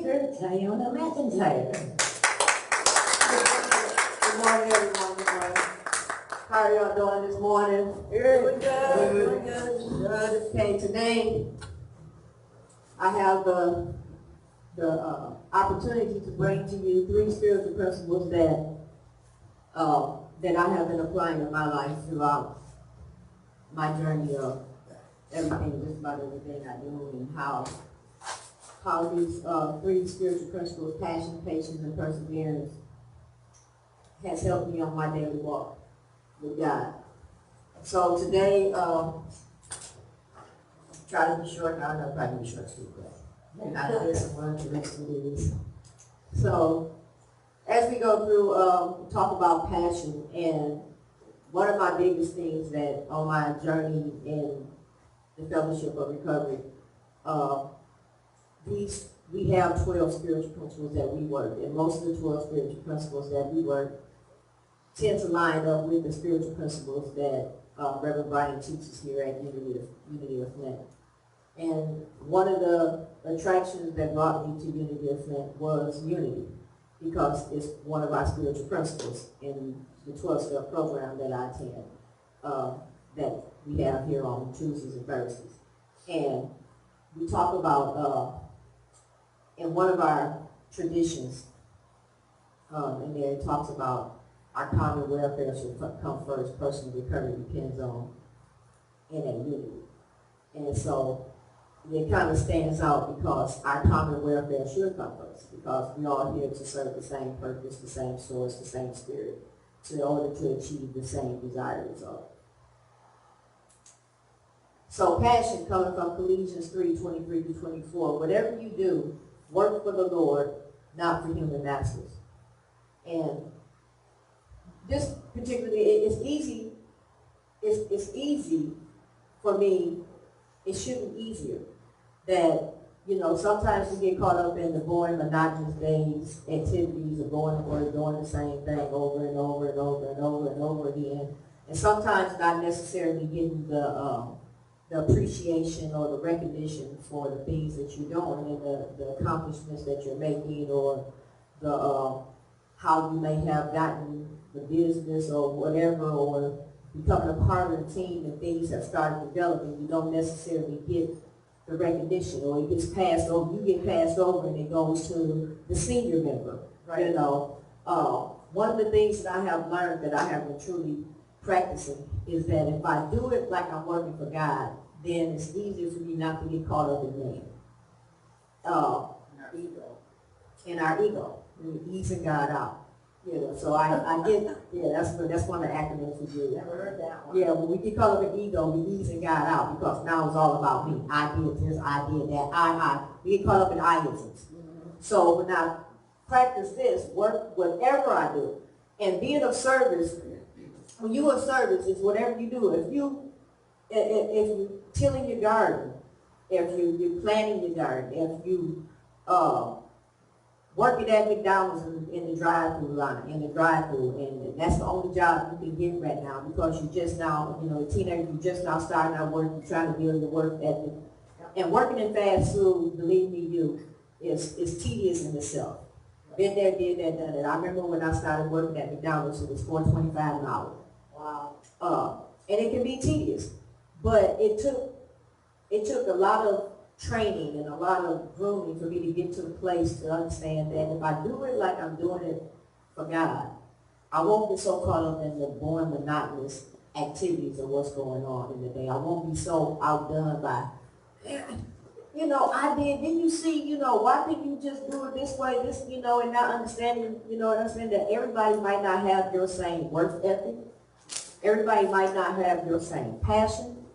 speaker, Tyonna McIntyre. Good morning, everyone. Good morning. How are y'all doing this morning? Doing good. Okay, today I have the opportunity to bring to you 3 spiritual principles that I have been applying in my life throughout my journey of everything, just about everything I do, and how these 3 spiritual principles, passion, patience, and perseverance, has helped me on my daily walk with God. So today, try to be short. I don't know if I can be short too, but I did some work to next to these. So as we go through, talk about passion, and one of my biggest things that on my journey in the Fellowship of Recovery, we have 12 spiritual principles that we work, and most of the 12 spiritual principles that we work tend to line up with the spiritual principles that Reverend Brian teaches here at Unity of Flint. And one of the attractions that brought me to Unity of Flint was unity, because it's one of our spiritual principles in the 12-step program that I attend, that we have here on Tuesdays and Thursdays. And we talk about, in one of our traditions, and there it talks about our common welfare should come first, personal recovery depends on innate unity. And so it kind of stands out because our common welfare should come first, because we're all here to serve the same purpose, the same source, the same spirit, in order to achieve the same desired result. So passion, coming from Ephesians 3:23-24, whatever you do, work for the Lord, not for human masters. And this particularly, it's easy for me, it should be easier, that, sometimes we get caught up in the boring, monotonous days, activities of going to work, doing the same thing over and over and over and over and over again, and sometimes not necessarily getting the appreciation or the recognition for the things that you're doing and the accomplishments that you're making, or the how you may have gotten the business or whatever, or becoming a part of the team and things have started developing. You don't necessarily get the recognition, or it gets passed over. You get passed over and it goes to the senior member. Right. One of the things that I have learned, that I have been truly practicing, is that if I do it like I'm working for God, then it's easier for me not to get caught up in man. In our ego. We're easing God out. So I get, that's one of the acronyms we do. Never heard that one. Yeah, when we get caught up in ego, we easing God out, because now it's all about me. I did this, I did that, I. We get caught up in I-isms. Mm-hmm. So when I practice this, work whatever I do, and being of service, when you're of service, it's whatever you do. If you're tilling your garden, if you're planting your garden, if you working at McDonald's in the drive-through line, in the drive-through, and that's the only job you can get right now, because you just now, a teenager, you just now starting out work, you're trying to build your work ethic. And working in fast food, believe me, is tedious in itself. Been there, did that, done that. I remember when I started working at McDonald's, it was $4.25 an hour. Wow. And it can be tedious, but it took a lot of training and a lot of grooming for me to get to the place to understand that if I do it like I'm doing it for God, I won't get so caught up in the boring, monotonous activities of what's going on in the day. I won't be so outdone by, I did, didn't you see, why didn't you just do it this way, and not understanding, understand that everybody might not have your same work ethic. Everybody might not have your same passion.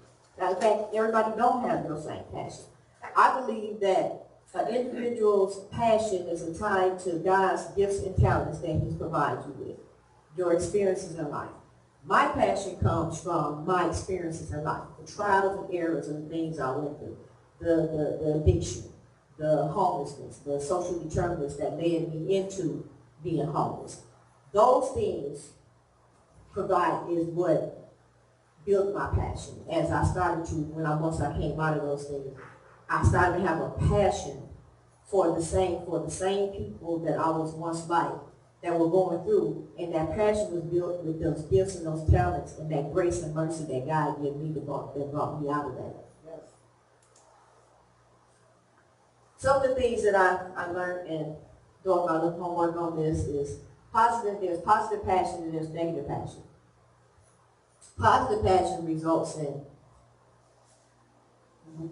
In fact, everybody don't have your same passion. I believe that an individual's passion is tied to God's gifts and talents that He's provided you with, your experiences in life. My passion comes from my experiences in life, the trials and errors and the things I went through, the addiction, the homelessness, the social determinants that led me into being homeless. Those things is what built my passion. As I started to, once I came out of those things, I started to have a passion for the same people that I was once like, that were going through, and that passion was built with those gifts and those talents and that grace and mercy that God gave me that brought me out of that. Yes. Some of the things that I learned in doing my little homework on this is there's positive passion and there's negative passion. Positive passion results in,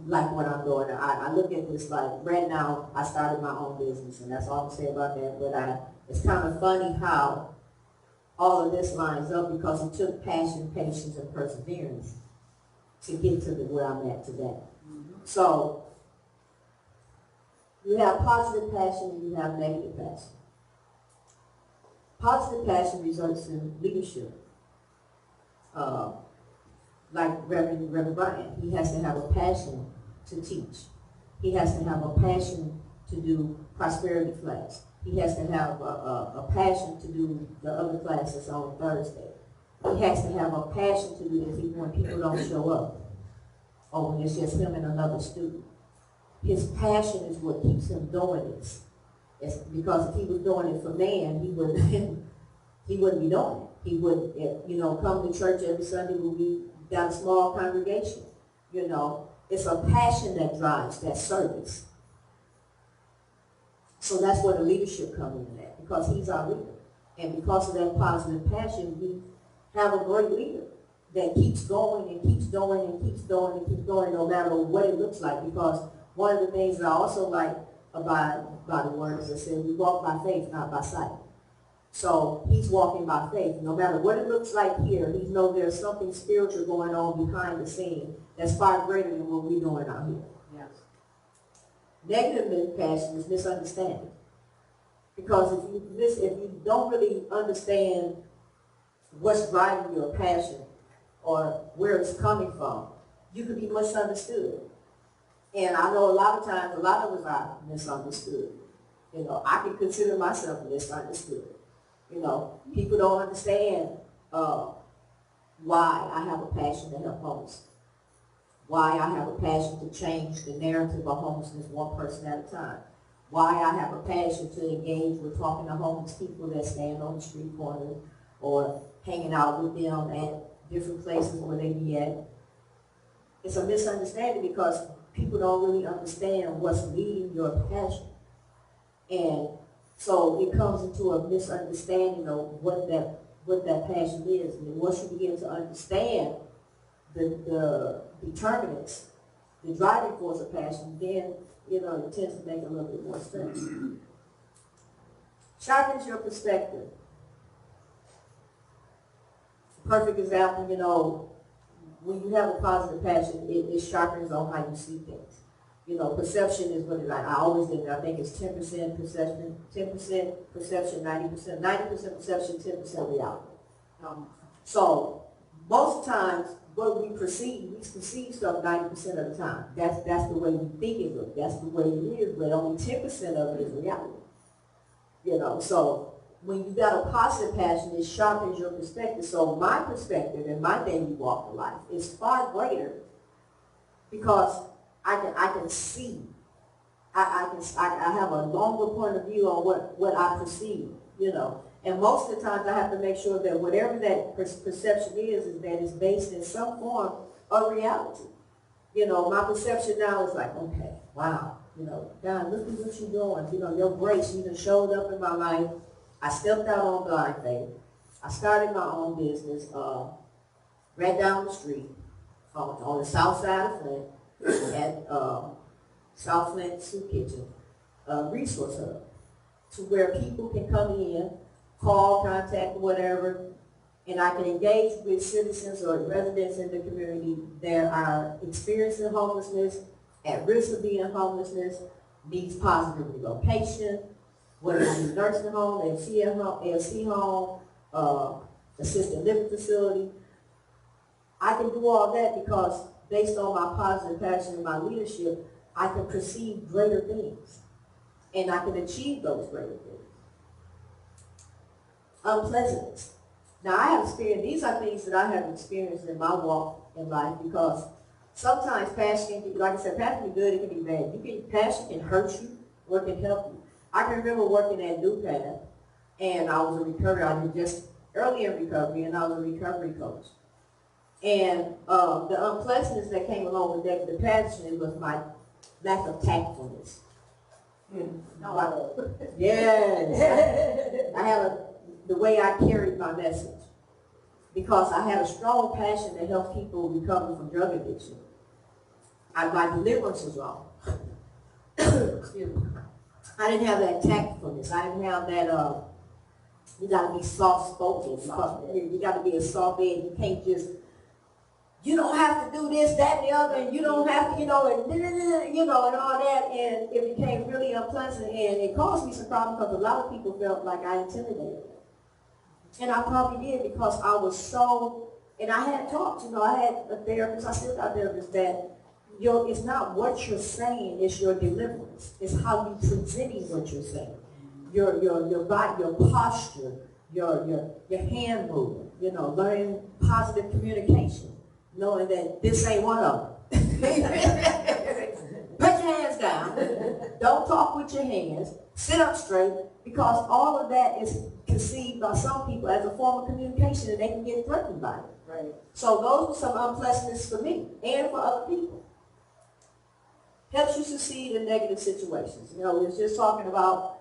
like what I'm doing. I look at this like, right now, I started my own business, and that's all I'm going to say about that, but it's kind of funny how all of this lines up because it took passion, patience, and perseverance to get to where I'm at today. So, you have positive passion and you have negative passion. Positive passion results in leadership. Like Reverend Brian, he has to have a passion to teach. He has to have a passion to do prosperity class. He has to have a passion to do the other classes on Thursday. He has to have a passion to do this even when people don't show up, or when it's just him and another student. His passion is what keeps him doing this. It's because if he was doing it for man, he wouldn't be doing it. He would, come to church every Sunday when we got a small congregation. It's a passion that drives that service. So that's where the leadership comes in at, because he's our leader. And because of that positive passion, we have a great leader that keeps going and keeps going and keeps going and keeps going no matter what it looks like. Because one of the things that I also like about the word is I said, we walk by faith, not by sight. So he's walking by faith. No matter what it looks like here, he knows there's something spiritual going on behind the scene that's far greater than what we're doing out here. Yes. Negative passion is misunderstanding. Because if you don't really understand what's driving your passion or where it's coming from, you could be misunderstood. And I know a lot of times, a lot of us are misunderstood. I can consider myself misunderstood. People don't understand why I have a passion to help homeless. Why I have a passion to change the narrative of homelessness one person at a time. Why I have a passion to engage with talking to homeless people that stand on the street corners or hanging out with them at different places where they be at. It's a misunderstanding because people don't really understand what's leading your passion. And so it comes into a misunderstanding of what that passion is. And once you begin to understand the determinants, the driving force of passion, then it tends to make a little bit more sense. Sharpens your perspective. Perfect example, when you have a positive passion, it sharpens on how you see things. Perception is what I always think. I think it's 10% perception, 10% perception, 90% perception, 10% reality. So most times, what we perceive stuff 90% of the time. That's the way we think it looks. That's the way it is, but only 10% of it is reality. So when you got a positive passion, it sharpens your perspective. So my perspective and my daily walk of life is far greater because I can see. I have a longer point of view on what I perceive, And most of the times I have to make sure that whatever that perception is that it's based in some form of reality. My perception now is like, okay, wow, God, look at what you're doing. Your grace, you showed up in my life. I stepped out on blind faith. I started my own business right down the street on the south side of Flint at South Flint Soup Kitchen Resource Hub, to where people can come in, call, contact, whatever, and I can engage with citizens or residents in the community that are experiencing homelessness, at risk of being homelessness, needs positive relocation, whether it's a nursing home, ALC home, assisted living facility. I can do all that because based on my positive passion and my leadership, I can perceive greater things, and I can achieve those greater things. Unpleasantness. Now I have experienced, these are things that I have experienced in my walk in life because sometimes passion can be, like I said, passion can be good, it can be bad. Passion can hurt you what can help you. I can remember working at New Path, and I was a recovery, I was just early in recovery, and I was a recovery coach. And the unpleasantness that came along with that, the passion was my lack of tactfulness. Yes. I have the way I carried my message. Because I had a strong passion to help people recover from drug addiction. My deliverance was wrong. Excuse me. I didn't have that tactfulness. I didn't have that, you gotta be soft-spoken. You gotta be a soft edge. You can't just, you don't have to do this, that, and the other, and you don't have to, and and all that, and it became really unpleasant, and it caused me some problems because a lot of people felt like I intimidated them. And I probably did because I was so, and I had talked, I had a therapist, I still got a therapist, that it's not what you're saying, it's your deliverance. It's how you presenting what you're saying. Your body, your posture, your hand movement, learning positive communication, knowing that this ain't one of them. Put your hands down. Don't talk with your hands. Sit up straight, because all of that is conceived by some people as a form of communication, and they can get threatened by it. Right. So those were some unpleasantness for me and for other people. Helps you succeed in negative situations. We was just talking about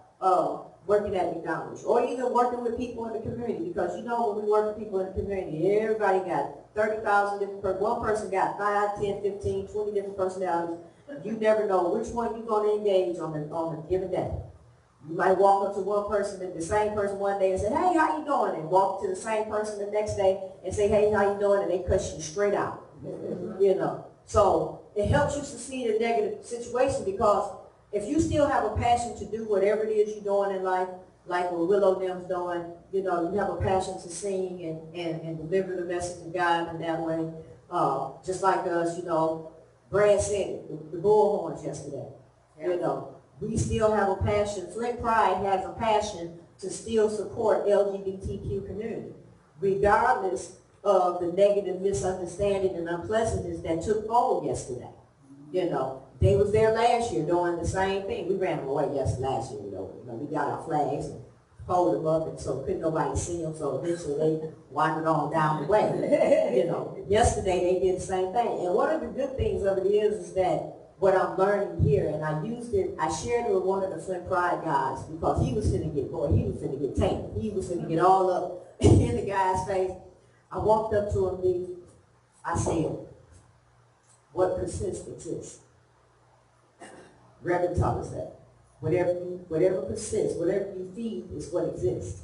working at McDonald's, or even working with people in the community, because when we work with people in the community, everybody got 30,000 different people. One person got 5, 10, 15, 20 different personalities. You never know which one you're going to engage on a given day. You might walk up to one person, and the same person one day, and say, hey, how you doing? And walk to the same person the next day and say, hey, how you doing? And they cut you straight out. So it helps you succeed in negative situations, because if you still have a passion to do whatever it is you're doing in life, like what Willow Nim's doing, you have a passion to sing and deliver the message of God in that way. Just like us, Brad said it, the bullhorns yesterday. Yeah. We still have a passion. Flint Pride has a passion to still support LGBTQ community, regardless of the negative misunderstanding and unpleasantness that took hold yesterday. They was there last year doing the same thing. We ran them away last year, we got our flags and pulled them up, and so couldn't nobody see them, so eventually they wandered on down the way. Yesterday they did the same thing. And one of the good things of it is that what I'm learning here, and I shared it with one of the Flint Pride guys, because he was finna get bored, he was finna get taken. He was finna get all up in the guy's face. I walked up to him, I said, what persists exists. Reverend taught us that. Whatever persists, whatever you feed is what exists.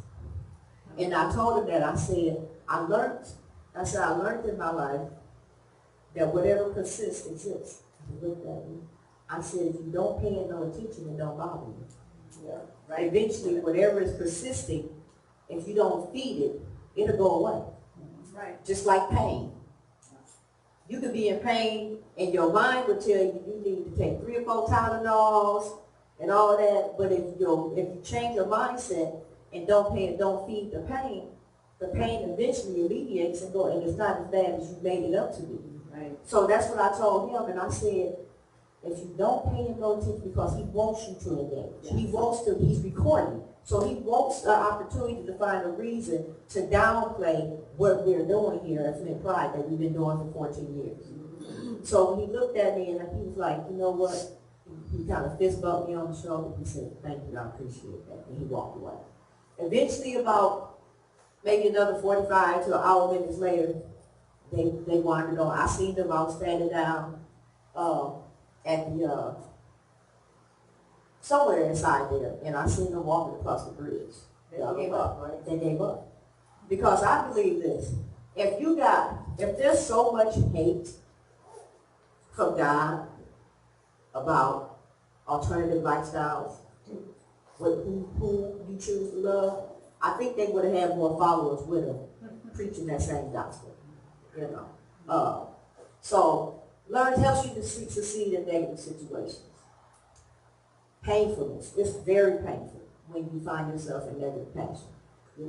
And I told him that, I said, I learned in my life that whatever persists exists. He looked at me. I said, if you don't pay it no attention, it don't bother you. Yeah. Right? Eventually, whatever is persisting, if you don't feed it, it'll go away. Right. Just like pain. You could be in pain, and your mind would tell you you need to take 3 or 4 Tylenols and all that. But if you change your mindset and don't feed the pain eventually alleviates and it's not as bad as you made it up to be. Right. So that's what I told him, and I said, if you don't pay him no attention, because he wants you to engage. Yes. He's recording. So he wants the opportunity to find a reason to downplay what we're doing here at Flint Pride that we've been doing for 14 years. So when he looked at me and he was like, you know what? He kind of fist bumped me on the shoulder. He said, thank you, I appreciate that. And he walked away. Eventually, about maybe another 45 to an hour minutes later, they wandered on. I seen them, I was standing down at the somewhere inside there, and I seen them walking across the bridge. They gave up, right? They gave up. Because I believe this. If there's so much hate from God about alternative lifestyles, with who you choose to love, I think they would have had more followers with them preaching that same gospel. So learn helps you to succeed in negative situations. Painfulness. It's very painful when you find yourself in negative passion.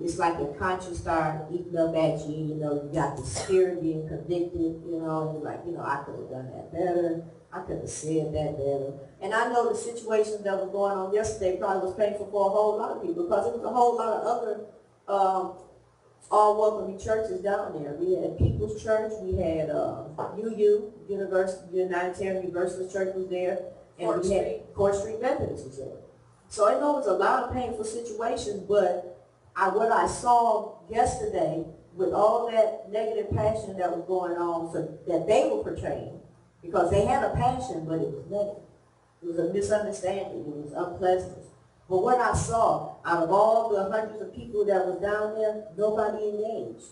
It's like your conscience starts eating up at you, you got the spirit being convicted, and you're like, I could have done that better. I could have said that better. And I know the situation that was going on yesterday probably was painful for a whole lot of people because it was a whole lot of other all welcoming churches down there. We had People's Church, we had Unitarian Universalist Church was there, and we had Court Street Methodist was there. So I know it was a lot of painful situations, but what I saw yesterday with all that negative passion that was going on that they were portraying, because they had a passion, but it was negative. It was a misunderstanding. It was unpleasant. But what I saw, out of all the hundreds of people that was down there, nobody engaged.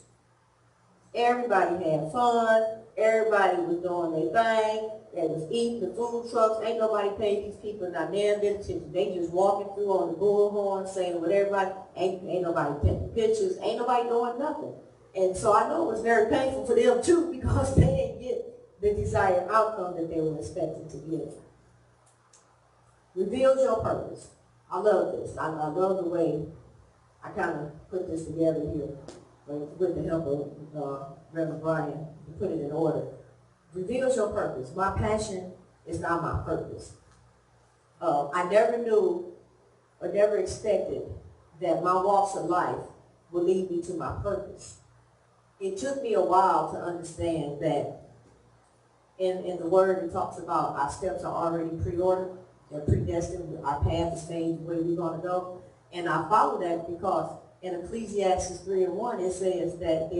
Everybody had fun. Everybody was doing their thing. They was eating the food trucks. Ain't nobody paid these people not damn bit of attention. They just walking through on the bullhorn saying what everybody, ain't nobody taking pictures. Ain't nobody doing nothing. And so I know it was very painful for them too because they didn't get the desired outcome that they were expected to get. Reveals your purpose. I love this. I love the way I kind of put this together here with the help of Reverend Brian to put it in order. Reveals your purpose. My passion is not my purpose. I never knew or never expected that my walks of life would lead me to my purpose. It took me a while to understand that in the Word it talks about our steps are already pre-ordered. They're predestined. Our path is made where we're going to go. And I follow that because in Ecclesiastes 3:1, it says that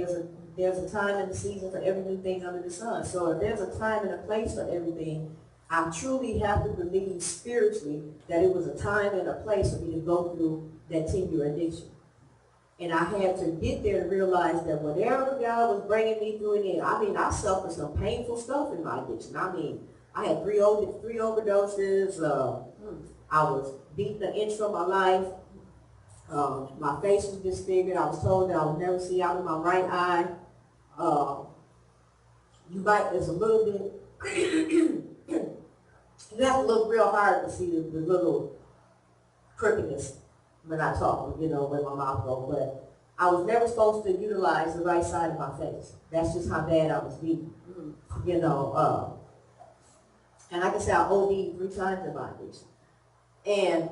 there's a time and a season for every new thing under the sun. So if there's a time and a place for everything, I truly have to believe spiritually that it was a time and a place for me to go through that 10-year addiction. And I had to get there to realize that whatever God was bringing me through it in, I suffered some painful stuff in my addiction. I had three overdoses. I was beaten an inch from my life. My face was disfigured. I was told that I would never see out of my right eye. There's a little bit, you have to look real hard to see the little crookedness when I talk, where my mouth goes. But I was never supposed to utilize the right side of my face. That's just how bad I was beaten. And I can say I OD'd 3 times in my addiction. And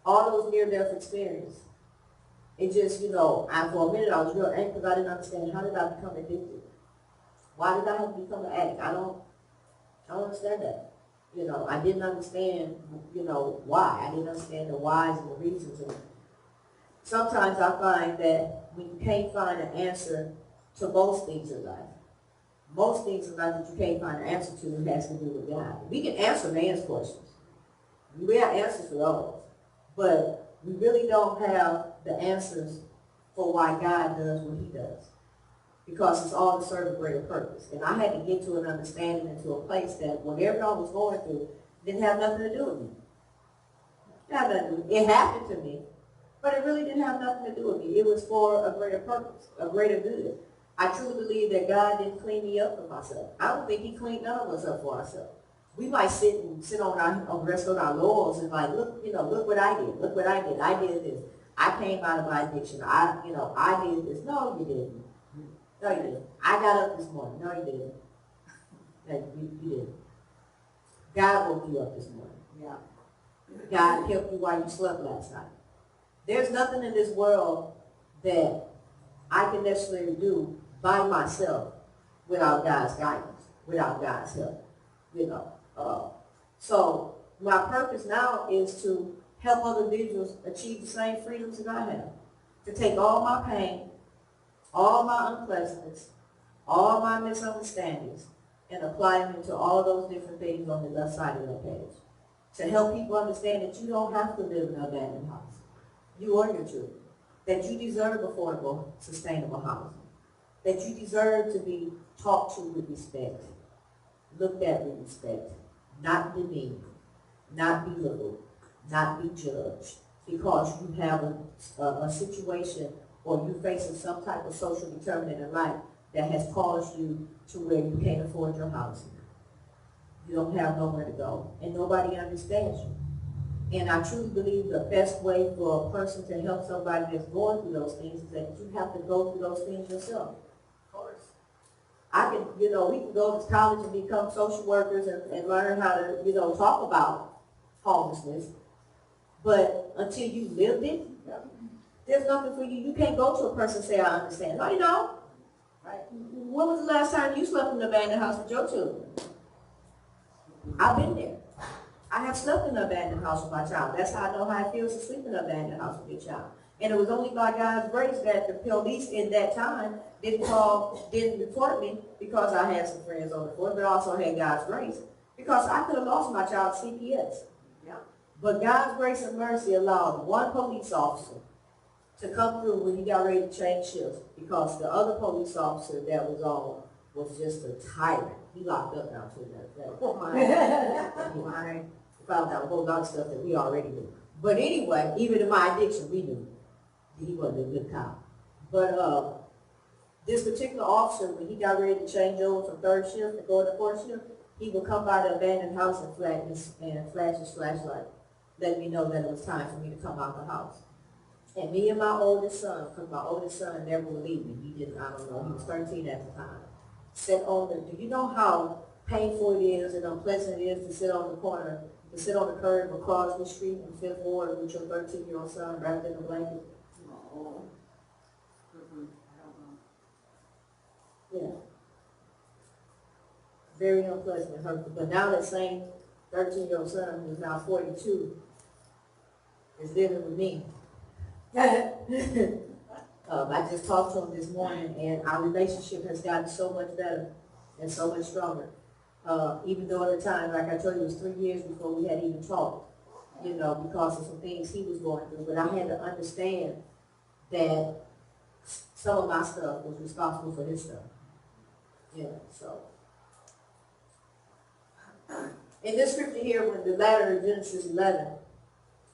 all those near-death experiences, it just, for a minute I was real angry because I didn't understand how did I become addicted? Why did I have to become an addict? I don't understand that. I didn't understand, why. I didn't understand the whys and the reasons. And sometimes I find that when you can't find an answer to most things in life, most things in life that you can't find an answer to has to do with God. We can answer man's questions. We have answers for those. But we really don't have the answers for why God does what he does. Because it's all to serve a greater purpose. And I had to get to an understanding and to a place that whatever I was going through didn't have nothing to do with me. It happened to me, but it really didn't have nothing to do with me. It was for a greater purpose, a greater good. I truly believe that God didn't clean me up for myself. I don't think he cleaned none of us up for ourselves. We might sit rest on our laurels and look what I did. Look what I did. I did this. I came out of my addiction. I did this. No, you didn't. No, you didn't. I got up this morning. No, you didn't. No, you didn't. God woke you up this morning. Yeah. God helped you while you slept last night. There's nothing in this world that I can necessarily do by myself without God's guidance, without God's help. So my purpose now is to help other individuals achieve the same freedoms that I have. To take all my pain, all my unpleasantness, all my misunderstandings, and apply them into all those different things on the left side of your page. To help people understand that you don't have to live in an abandoned house. You or your children. That you deserve affordable, sustainable housing. That you deserve to be talked to with respect. Looked at with respect. Not demeaned. Not belittled. Not be judged. Because you have a situation or you're facing some type of social determinant in life that has caused you to where you can't afford your housing. You don't have nowhere to go. And nobody understands you. And I truly believe the best way for a person to help somebody that's going through those things is that you have to go through those things yourself. Of course. I can, we can go to college and become social workers and learn how to, talk about homelessness. But until you lived it, there's nothing for you. You can't go to a person and say, I understand. No, you don't. Right. When was the last time you slept in an abandoned house with your children? I've been there. I have slept in an abandoned house with my child. That's how I know how it feels to sleep in an abandoned house with your child. And it was only by God's grace that the police in that time didn't report me because I had some friends on the force, but also had God's grace. Because I could have lost my child to CPS. Yeah. But God's grace and mercy allowed one police officer to come through when he got ready to change shifts, because the other police officer that was on was just a tyrant. He locked up now too. I found out a whole lot of stuff that we already knew. But anyway, even in my addiction, we knew he wasn't a good cop. But this particular officer, when he got ready to change over from third shift to go to fourth shift, he would come by the abandoned house and flash his flashlight, letting me know that it was time for me to come out the house. And me and my oldest son, because my oldest son never would leave me. He didn't, I don't know, he was 13 at the time. Sat on do you know how painful it is and unpleasant it is to sit on the corner, to sit on the curb across the street in Fifth Ward with your 13-year-old son wrapped in a blanket? Oh. I don't know. Yeah. Very unpleasant and hurtful. But now that same 13-year-old son, who's now 42, is living with me. I just talked to him this morning, and our relationship has gotten so much better and so much stronger. Even though at the time, like I told you, it was 3 years before we had even talked, because of some things he was going through. But I had to understand that some of my stuff was responsible for his stuff. So. In this scripture here, when the ladder in Genesis 11,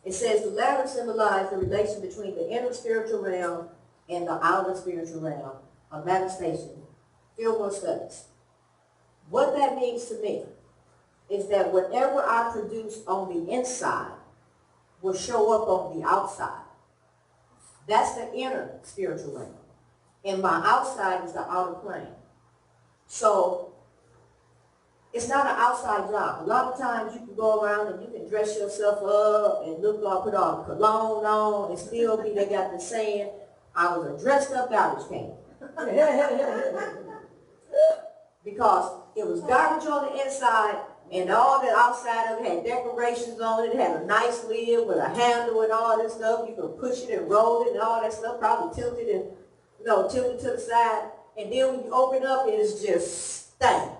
it says the ladder symbolized the relation between the inner spiritual realm and the outer spiritual realm of manifestation, fieldwork studies. What that means to me is that whatever I produce on the inside will show up on the outside. That's the inner spiritual realm. And my outside is the outer plane. So it's not an outside job. A lot of times you can go around and you can dress yourself up and look like, put all the cologne on and still be, they got the saying, I was a dressed up garbage can. Because it was garbage on the inside and all the outside of it had decorations on it. It had a nice lid with a handle and all this stuff. You could push it and roll it and all that stuff, probably tilted to the side. And then when you open up, it is just stank.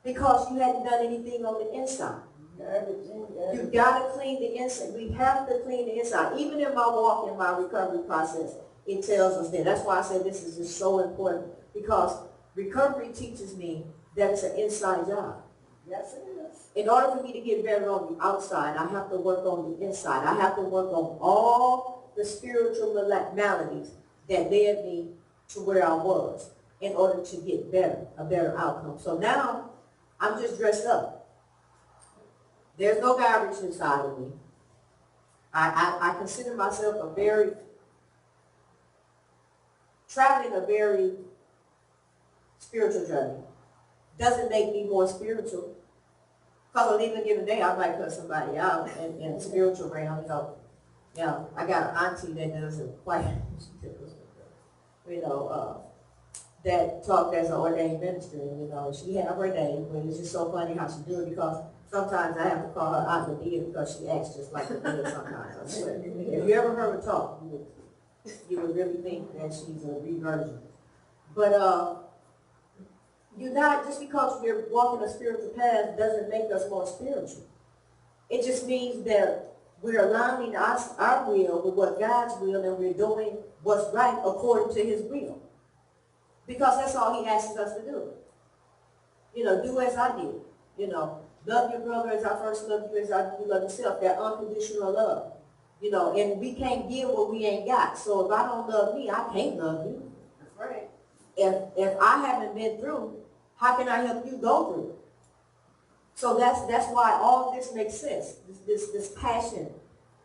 Because you hadn't done anything on the inside. You got to clean the inside. We have to clean the inside. Even in my walk, in my recovery process, it tells us that. That's why I said this is just so important, because recovery teaches me that it's an inside job. Yes, it is. In order for me to get better on the outside, I have to work on the inside. I have to work on all the spiritual maladies that led me to where I was in order to get better, a better outcome. So now, I'm just dressed up. There's no garbage inside of me. I consider myself traveling a very spiritual journey. Doesn't make me more spiritual. Because on any given day, I might cut somebody out in the spiritual realm. I got an auntie that does it quite, that talked as an ordained minister, she have her name, but it's just so funny how she do it, because sometimes I have to call her Aunt Nadia because she acts just like Nadia sometimes. I swear. If you ever heard her talk, you would really think that she's a reversion. But you're not, just because we're walking a spiritual path doesn't make us more spiritual. It just means that we're aligning our will with what God's will, and we're doing what's right according to his will. Because that's all he asks us to do. Do as I did. Love your brother as I first loved you, as you love yourself. That unconditional love. And we can't give what we ain't got. So if I don't love me, I can't love you. That's right. If I haven't been through, how can I help you go through? So that's why all this makes sense. This passion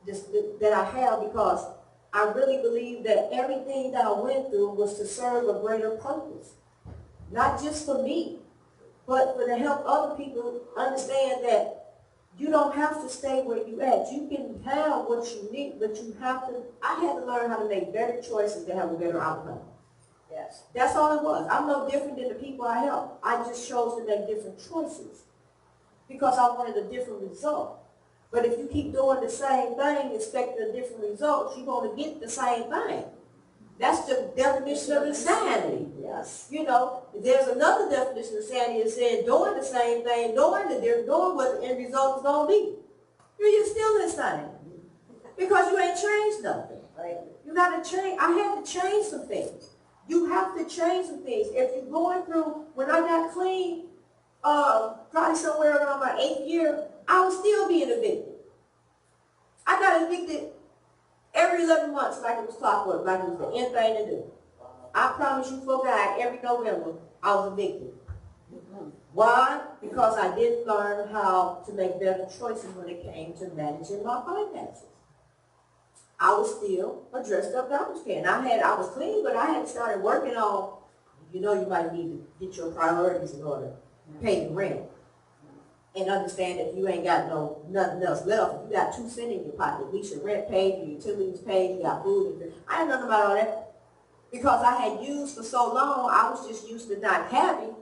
that I have, because I really believe that everything that I went through was to serve a greater purpose. not just for me, but for to help other people understand that you don't have to stay where you at. You can have what you need, but you have to, I had to learn how to make better choices to have a better outcome. Yes. That's all it was. I'm no different than the people I help. I just chose to make different choices because I wanted a different result. But if you keep doing the same thing, expecting a different result, you're going to get the same thing. That's the definition of insanity. Yes. You know, there's another definition of insanity is saying doing the same thing, knowing what the end result is going to be. You're still insane because you ain't changed nothing. Right. You got to change. I had to change some things. You have to change some things. If you're going through, when I got clean, probably somewhere around my 8th year, I was still being evicted. I got evicted every 11 months like it was clockwork, like it was the end thing to do. I promise you for God, every November, I was evicted. Why? Because I didn't learn how to make better choices when it came to managing my finances. I was still a dressed up garbage can. I was clean, but I had started working on, you might need to get your priorities in order. Pay the rent. And understand that you ain't got nothing else left. If you got 2 cents in your pocket, at least your rent paid, your utilities paid, you got food. I didn't know about all that. Because I had used for so long, I was just used to not having.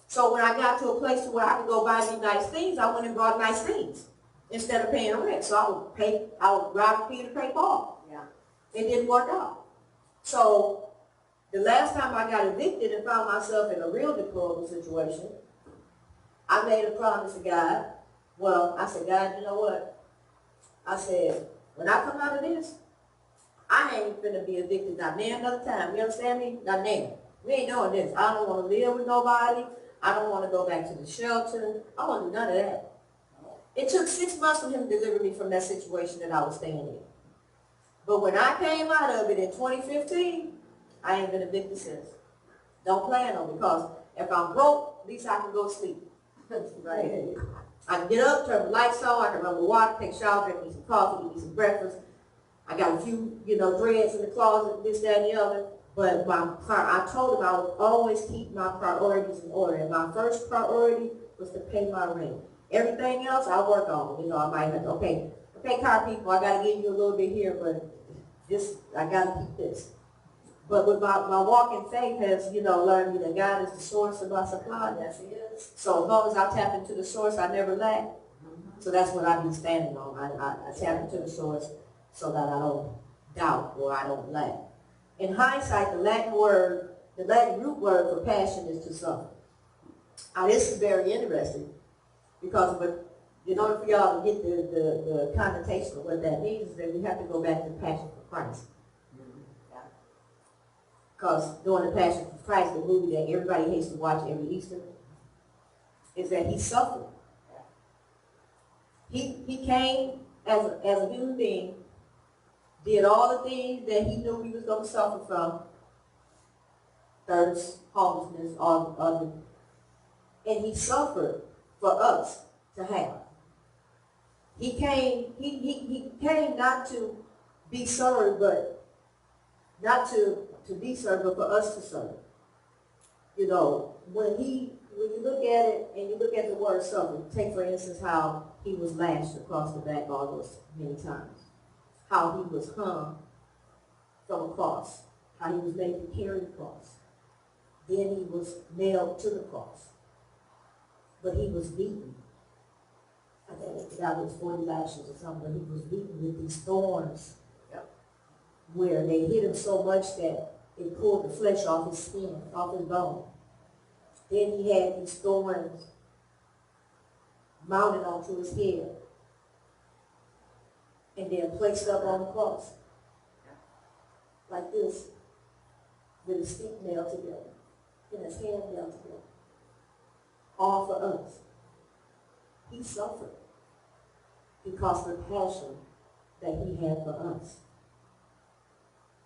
So when I got to a place where I could go buy me nice things, I went and bought nice things instead of paying rent. So I would rob Peter to pay Paul. Yeah. It didn't work out. So the last time I got evicted and found myself in a real deplorable situation, I made a promise to God. Well, I said, God, you know what? I said, when I come out of this, I ain't finna be evicted not now another time. You understand me? Not now. We ain't doing this. I don't want to live with nobody. I don't want to go back to the shelter. I want to do none of that. It took 6 months for him to deliver me from that situation that I was staying in. But when I came out of it in 2015, I ain't been evicted since. Don't plan on, because if I'm broke, at least I can go to sleep. Right. I can get up, turn the lights on, I can run the water, take a shower, drink me some coffee, eat me some breakfast. I got a few, threads in the closet, this, that, and the other. But I told him I would always keep my priorities in order. And my first priority was to pay my rent. Everything else I work on. I might have, okay, car people, I got to give you a little bit here, but this, I got to keep this. But with my walk in faith has, learned me that God is the source of my supply. Yes, He is. So as long as I tap into the source, I never lack. So that's what I've been standing on. I tap into the source so that I don't doubt or I don't lack. In hindsight, the Latin root word for passion is to suffer. Now this is very interesting because in order for y'all to get the connotation of what that means is that we have to go back to the Passion for Christ. Because during the Passion for Christ, the movie that everybody hates to watch every Easter, is that he suffered. He came as a human being, did all the things that he knew he was going to suffer from, thirst, homelessness, and he suffered for us to have. He came not to be served, but not to be served, but for us to serve. When you look at it and you look at the word suffer, take for instance how he was lashed across the back all those many times, how he was hung from a cross, how he was made to carry the cross. Then he was nailed to the cross. But he was beaten. I think that was 40 lashes or something, but he was beaten with these thorns where they hit him so much that it pulled the flesh off his skin, off his bone. Then he had these thorns mounted onto his head and then placed up on the cross like this, with his feet nailed together and his hand nailed together, all for us. He suffered because of the passion that he had for us.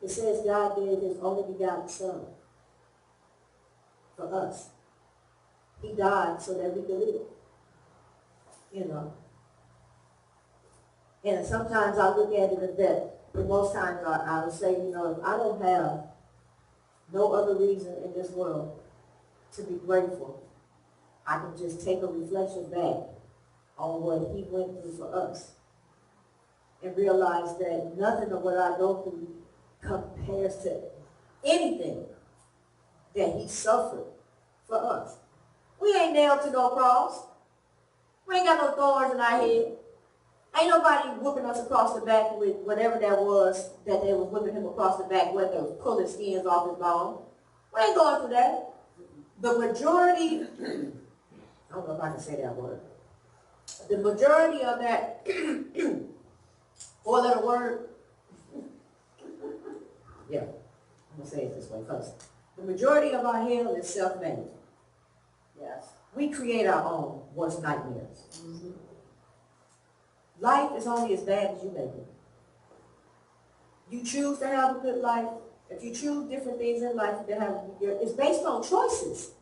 It says God gave his only begotten Son for us. He died so that we could live. And sometimes I look at it as that, but most times I would say, if I don't have no other reason in this world to be grateful. I can just take a reflection back on what he went through for us and realize that nothing of what I go through compares to anything that he suffered for us. We ain't nailed to no cross. We ain't got no thorns in our head. Ain't nobody whooping us across the back with whatever that was that they was whipping him across the back with, they was pulling skins off his bone. We ain't going through that. The majority, I don't know if I can say that word. The majority of that four-letter word, yeah, I'm going to say it this way first. The majority of our hell is self-made. Yes. We create our own worst nightmares. Mm-hmm. Life is only as bad as you make it. You choose to have a good life. If you choose different things in life, it's based on choices.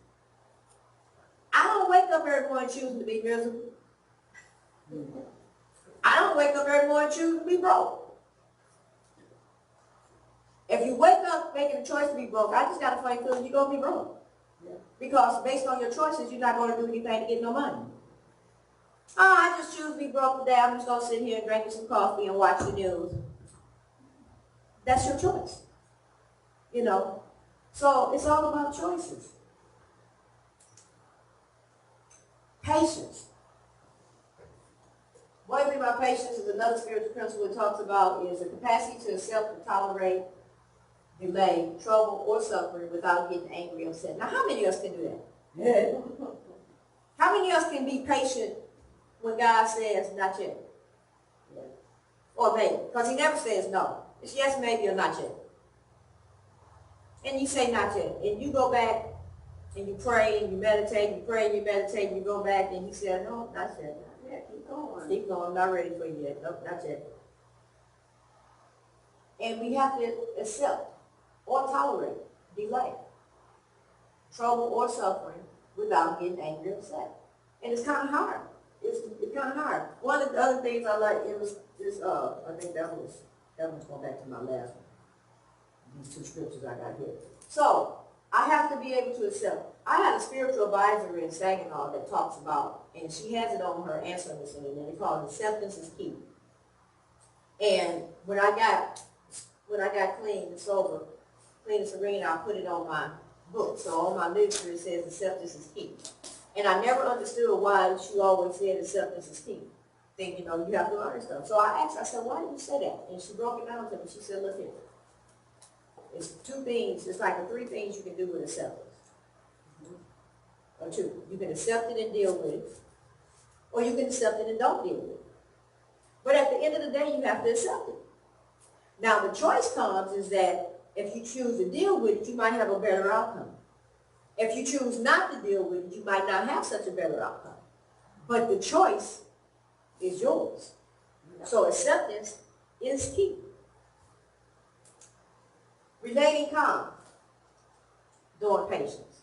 I don't wake up every morning choosing to be miserable. I don't wake up every morning choosing to be broke. If you wake up making a choice to be broke, I just got a funny feeling you're going to be broke. Yeah. Because based on your choices, you're not going to do anything to get no money. Oh, I just choose to be broke today. I'm just going to sit here and drink some coffee and watch the news. That's your choice. You know? So it's all about choices. Patience. One thing about patience is another spiritual principle it talks about is the capacity to accept and tolerate delay, trouble, or suffering without getting angry or upset. Now, how many of us can do that? Yeah. How many of us can be patient when God says, not yet? Yeah. Or maybe, because he never says no. It's yes, maybe, or not yet. And you say not yet. And you go back and you pray and you meditate, you pray and you meditate, and you go back and you say, no, not yet. Yeah, keep going. Keep going. I'm not ready for you yet. Nope, not yet. And we have to accept or tolerate delay, trouble, or suffering without getting angry or upset. And it's kind of hard. It's kind of hard. One of the other things I like, it was this, I think that was going back to my last one. These two scriptures I got here. So, I have to be able to accept. I had a spiritual advisor in Saginaw that talks about, and she has it on her answering machine, and they call it acceptance is key. And when I got clean and sober, clean and serene, I put it on my book. So on my literature it says acceptance is key. And I never understood why she always said acceptance is key. Think, you know, you have to learn stuff. So I asked her, I said, why did you say that? And she broke it down to me. She said, look here. It's two things, it's like the three things you can do with acceptance. Or two. You can accept it and deal with it. Or you can accept it and don't deal with it. But at the end of the day, you have to accept it. Now, the choice comes is that if you choose to deal with it, you might have a better outcome. If you choose not to deal with it, you might not have such a better outcome. But the choice is yours. So acceptance is key. Remaining calm during patience.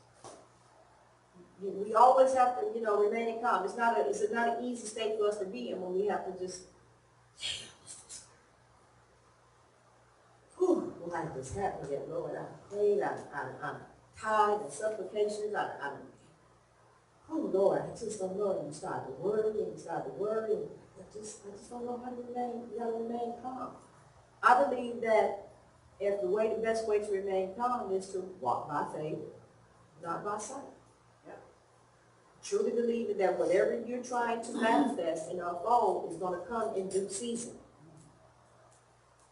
We always have to, you know, remaining calm. It's not an easy state for us to be in when we have to just, life just happened yet, Lord. I prayed, I'm tired and supplications. Oh Lord, I just don't know. You start to worry and you start to worry. And I just don't know how to remain calm. I believe that the best way to remain calm is to walk by faith, not by sight. Yeah. Truly believing that whatever you're trying to manifest and unfold is going to come in due season.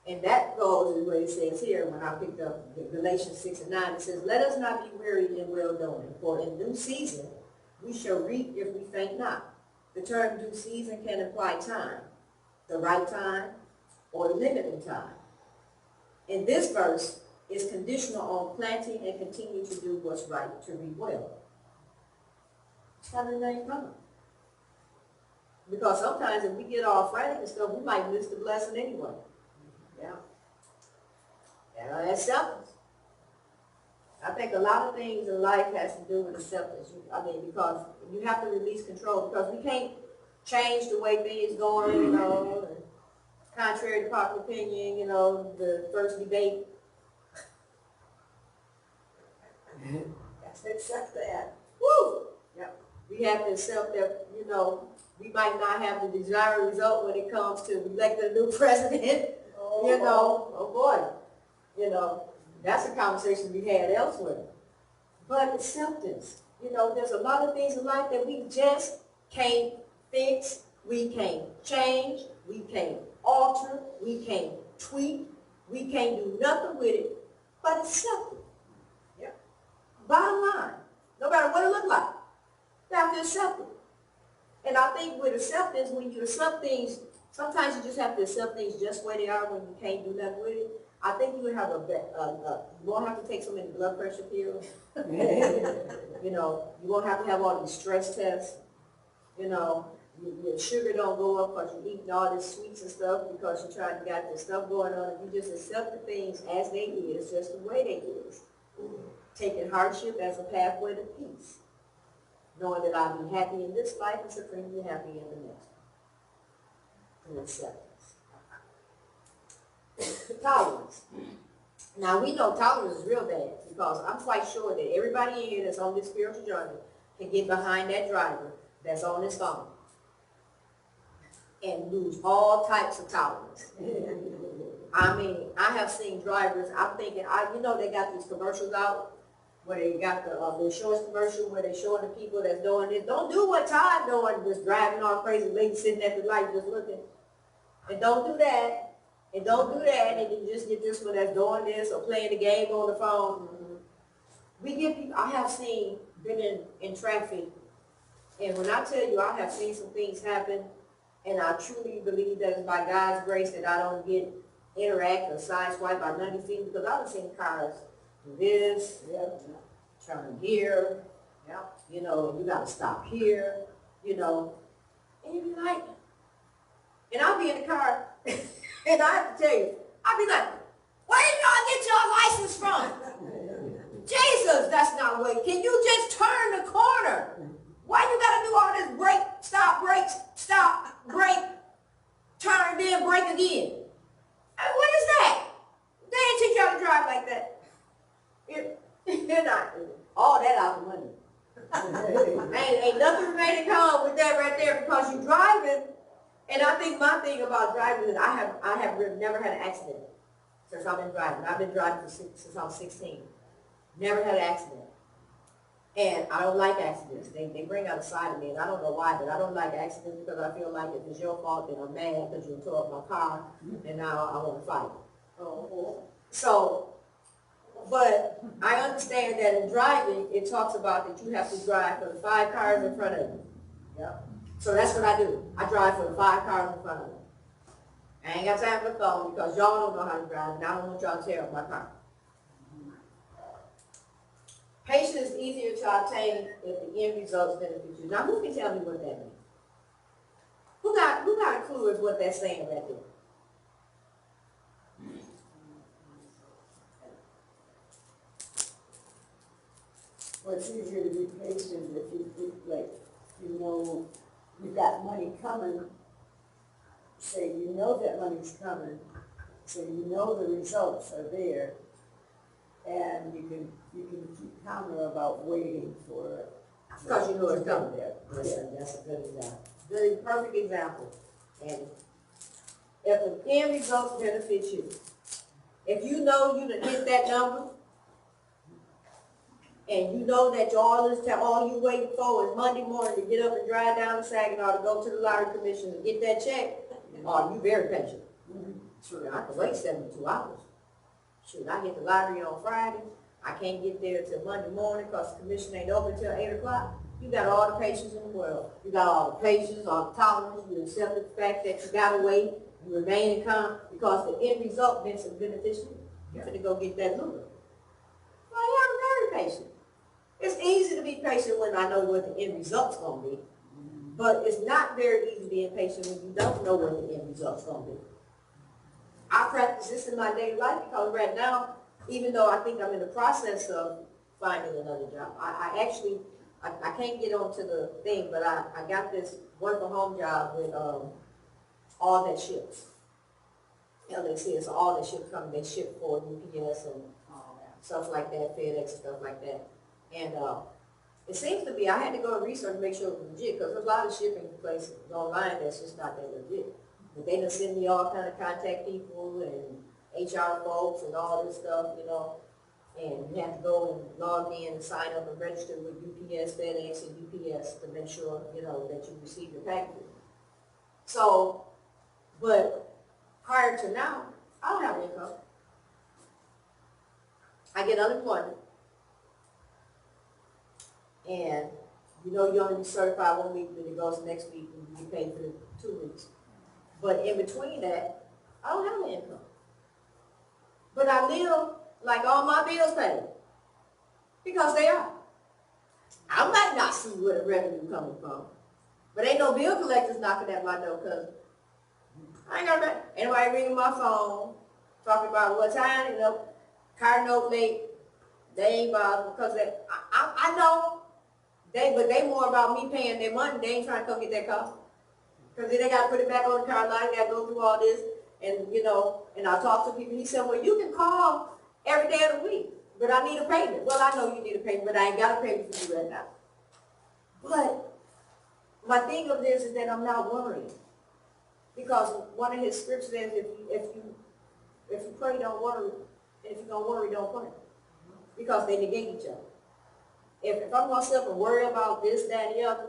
And that goes is what it says here when I picked up Galatians 6:9. It says, let us not be weary in well-doing, for in due season we shall reap if we faint not. The term due season can imply time, the right time, or the limited time. In this verse, it's conditional on planting and continue to do what's right to reap well. It's got to remain calm. Because sometimes if we get all frantic and stuff, we might miss the blessing anyway. Yeah. And acceptance. I think a lot of things in life has to do with acceptance. Because you have to release control. Because we can't change the way things going, you know. And contrary to popular opinion, you know, the first debate. Accept that. Woo! Yep. We have to accept that, you know, we might not have the desired result when it comes to electing a new president. Oh. You know, oh boy, you know, that's a conversation we had elsewhere. But acceptance, you know, there's a lot of things in life that we just can't fix, we can't change, we can't alter, we can't tweak, we can't do nothing with it, but accept it. Yep. Bottom line, no matter what it looks like, you have to accept it. And I think with acceptance, when you accept things, sometimes you just have to accept things just where they are when you can't do nothing with it. I think you would have you won't have to take so many blood pressure pills. You know, you won't have to have all these stress tests. You know, your sugar don't go up because you're eating all this sweets and stuff because you're trying to get this stuff going on. If you just accept the things as they is, just the way they is. Taking hardship as a pathway to peace. Knowing that I'll be happy in this life and supremely happy in the next. And acceptance. Tolerance. Now we know tolerance is real bad because I'm quite sure that everybody in here that's on this spiritual journey can get behind that driver that's on his phone and lose all types of tolerance. I mean, I have seen drivers, I'm thinking, you know they got these commercials out where they got the insurance commercial where they're showing the people that's doing this. Don't do what Todd doing, just driving all crazy, lady sitting at the light just looking. And don't do that. And don't do that, and you just get this one that's doing this or playing the game on the phone. We get people, I have been in traffic, and when I tell you I have seen some things happen, and I truly believe that it's by God's grace that I don't get interact or sideswiped by none of these things, because I've seen cars do this, turn here, you know, you gotta stop here, you know, and you be like, and I'll be in the car, and I have to tell you, I'll be like, where did y'all get your license from? Jesus, that's not way. Can you just turn the corner? Why you gotta do all this brake, stop, brake, turn, then brake again? What is that? They didn't teach y'all to drive like that. You're not all that out of money. ain't nothing remaining calm with that right there because you're driving. And I think my thing about driving is I have never had an accident since I've been driving. I've been driving since I was 16. Never had an accident. And I don't like accidents. They bring out a side of me, and I don't know why, but I don't like accidents because I feel like if it's your fault, then I'm mad because you tore up my car, and now I want to fight. So, but I understand that in driving, it talks about that you have to drive for the 5 cars in front of you. Yep. So that's what I do. I drive for the 5 cars in front of me. I ain't got time for the phone because y'all don't know how to drive, and I don't want y'all to tear up my car. Patience is easier to obtain if the end results benefit you. Now, who can tell me what that means? Who got a clue as what that's saying right there? Well, it's easier to be patient if you know you've got money coming. Say you know that money's coming, so you know the results are there, and you can keep calmer about waiting for it. Because you know it's coming there. Listen, that's a good example. Good, perfect example. And if the end results benefit you, if you know you done hit that number, and you know that all you waiting for is Monday morning to get up and drive down to Saginaw to go to the lottery commission and get that check, you very patient. Sure, I can wait 72 hours. Shoot, I hit the lottery on Friday. I can't get there till Monday morning because the commission ain't open till 8 o'clock. You got all the patience in the world. You got all the patience, all the tolerance. You accept the fact that you got to wait. You remain calm because the end result is beneficial. You're going to go get that number. Well, I'm very patient. It's easy to be patient when I know what the end result's going to be. But it's not very easy being patient when you don't know what the end result's going to be. I practice this in my daily life because right now, even though I think I'm in the process of finding another job, I can't get onto the thing, but I got this work from home job with all that ships. LAC, so all that ships coming, they ship for UPS and stuff like that, FedEx and stuff like that. And it seems to be, I had to go to research to make sure it was legit, because there's a lot of shipping places online that's just not that legit. But they done send me all kind of contact people and HR folks and all this stuff, you know. And you have to go and log in and sign up and register with UPS, FedEx, and UPS to make sure, you know, that you receive your packages. So, but prior to now, I don't have income. I get unemployment. And you know you only be certified 1 week, then it goes next week, and you get paid for the 2 weeks. But in between that, I don't have an income. But I live like all my bills paid, because they are. I might not see where the revenue coming from, but ain't no bill collectors knocking at my door, because I ain't got that. Anybody ringing my phone, talking about what time, you know, car note late, they ain't bothered, because I know, but they more about me paying their money. They ain't trying to come get that car. Because then they got to put it back on the car line, they got to go through all this, and you know, and I talk to people, he said, well, you can call every day of the week, but I need a payment. Well, I know you need a payment, but I ain't got a payment for you right now. But my thing of this is that I'm not worrying, because one of his scriptures says, if you pray, don't worry, and if you're gonna worry, don't pray, because they negate each other. If I'm gonna sit up and worry about this, that, and the other,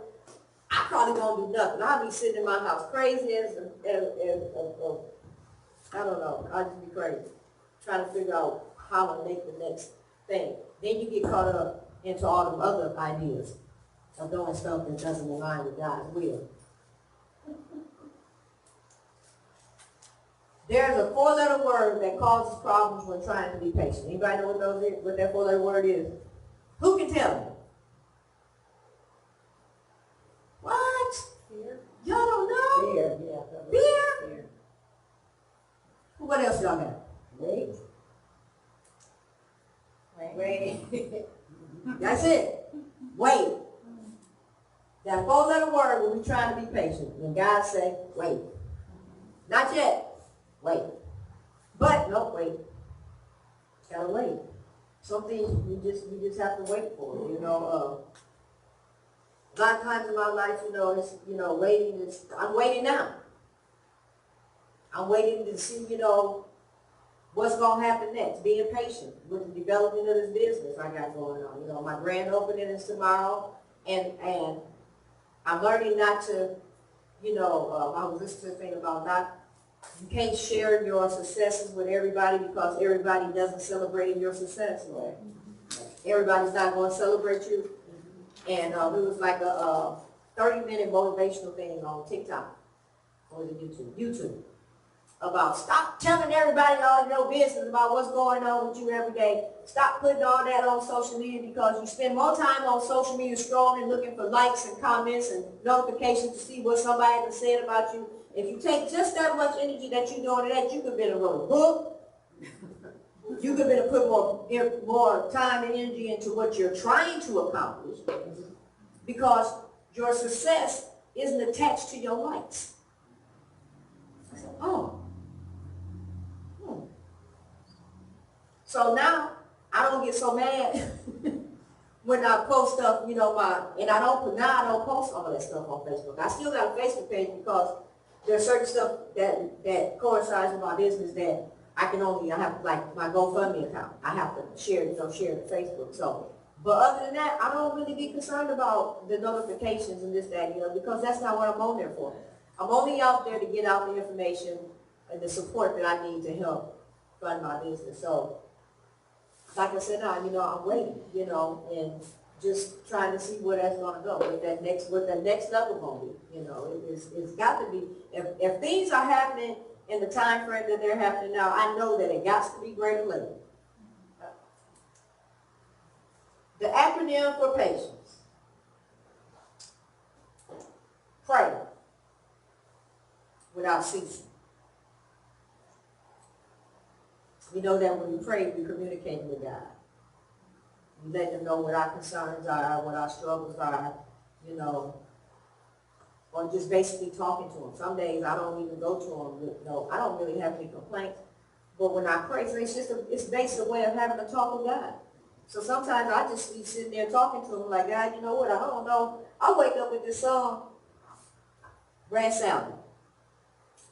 I probably won't do nothing. I'll be sitting in my house crazy as I don't know. I'll just be crazy, trying to figure out how to make the next thing. Then you get caught up into all the other ideas of doing stuff that doesn't align with God's will. There's a 4-letter word that causes problems when trying to be patient. Anybody know what that 4-letter word is? Who can tell me? What? Fear. Y'all don't know? Fear, yeah. Fear? What else y'all got? Wait. Wait. That's it. Wait. That 4-letter word when we trying to be patient. When God say, wait. Not yet. Wait. But, no, wait. Gotta wait. Some things you just have to wait for, you know. A lot of times in my life, you know, it's, you know, waiting is, I'm waiting now. I'm waiting to see, you know, what's going to happen next. Being patient with the development of this business I got going on. You know, my grand opening is tomorrow, and I'm learning not to, you know, I was listening to a thing about you can't share your successes with everybody, because everybody doesn't celebrate your success. Right? Everybody's not going to celebrate you. And it was like a 30-minute motivational thing on TikTok, or was it YouTube, about stop telling everybody all your business about what's going on with you every day. Stop putting all that on social media, because you spend more time on social media scrolling, looking for likes and comments and notifications to see what somebody has said about you. If you take just that much energy that you're doing that, you could be able to write a book. You could be able to put more time and energy into what you're trying to accomplish, because your success isn't attached to your likes. I said, oh. So now I don't get so mad when I post stuff, you know, I don't post all that stuff on Facebook. I still got a Facebook page, because there's certain stuff that coincides with my business that I have like my GoFundMe account. I have to share to Facebook. So, but other than that, I don't really be concerned about the notifications and this, that, you know, because that's not what I'm on there for. I'm only out there to get out the information and the support that I need to help fund my business. So, like I said, now, you know, I'm waiting, you know, and just trying to see where that's going to go, what that next level going to be. You know, it's got to be, if things are happening in the time frame that they're happening now, I know that it got to be greater later. The acronym for patience. Pray without ceasing. We know that when we pray, we communicate with God. We let them know what our concerns are, what our struggles are, you know, or just basically talking to them. Some days I don't even go to them with, I don't really have any complaints. But when I pray, so it's basically a way of having a talk with God. So sometimes I just be sitting there talking to him like, God, you know what, I don't know. I wake up with this song, Red Salmon.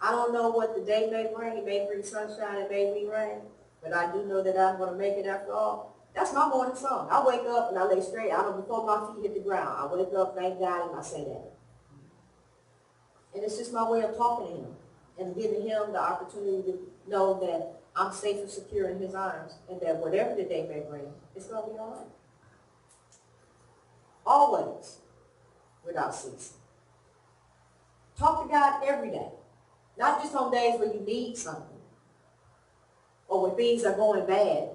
I don't know what the day may bring. It may bring sunshine, it may be rain. But I do know that I'm going to make it after all. That's my morning song. I wake up and I lay straight. I don't before my feet hit the ground. I wake up, thank God, and I say that. And it's just my way of talking to him and giving him the opportunity to know that I'm safe and secure in his arms and that whatever the day may bring, it's going to be all right. Always, without ceasing. Talk to God every day. Not just on days where you need something or when things are going bad.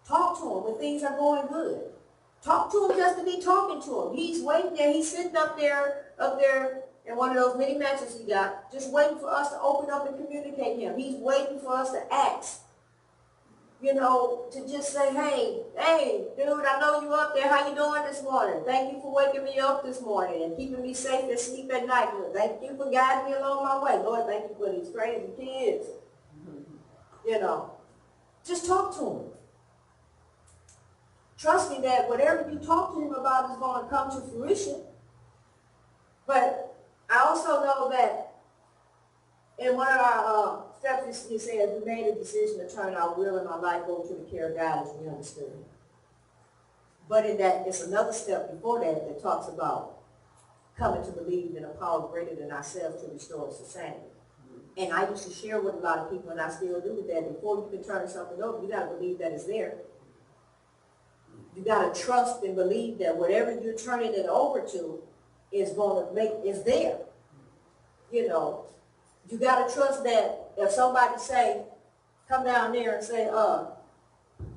Talk to him when things are going good. Talk to him just to be talking to him. He's waiting there. He's sitting up there in one of those mini matches he got, just waiting for us to open up and communicate to him. He's waiting for us to ask. You know, to just say, hey, dude, I know you up there. How you doing this morning? Thank you for waking me up this morning and keeping me safe and sleep at night. Thank you for guiding me along my way. Lord, thank you for these crazy kids. You know, just talk to him. Trust me that whatever you talk to him about is going to come to fruition. But I also know that in one of our steps, he said, we made a decision to turn our will and our life over to the care of God as we understood him. But in that, there's another step before that that talks about coming to believe in a power greater than ourselves to restore society. And I used to share with a lot of people, and I still do with that, before you can turn something over, you got to believe that it's there. You got to trust and believe that whatever you're turning it over to is there. You know, you got to trust that if somebody say, come down there and say,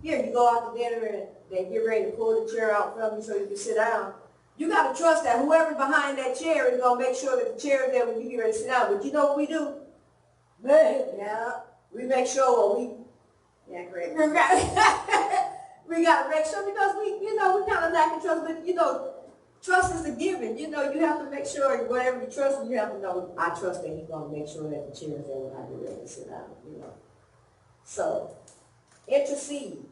here, you go out to dinner and they get ready to pull the chair out from you so you can sit down. You got to trust that whoever's behind that chair is going to make sure that the chair is there when you get ready to sit down. But you know what we do? Yeah, we make sure great. We got to make sure because we kind of lack in trust, but trust is a given. You have to make sure whatever you trust, you have to know, I trust that he's going to make sure that the chair is there when I get ready to sit down, So, intercede.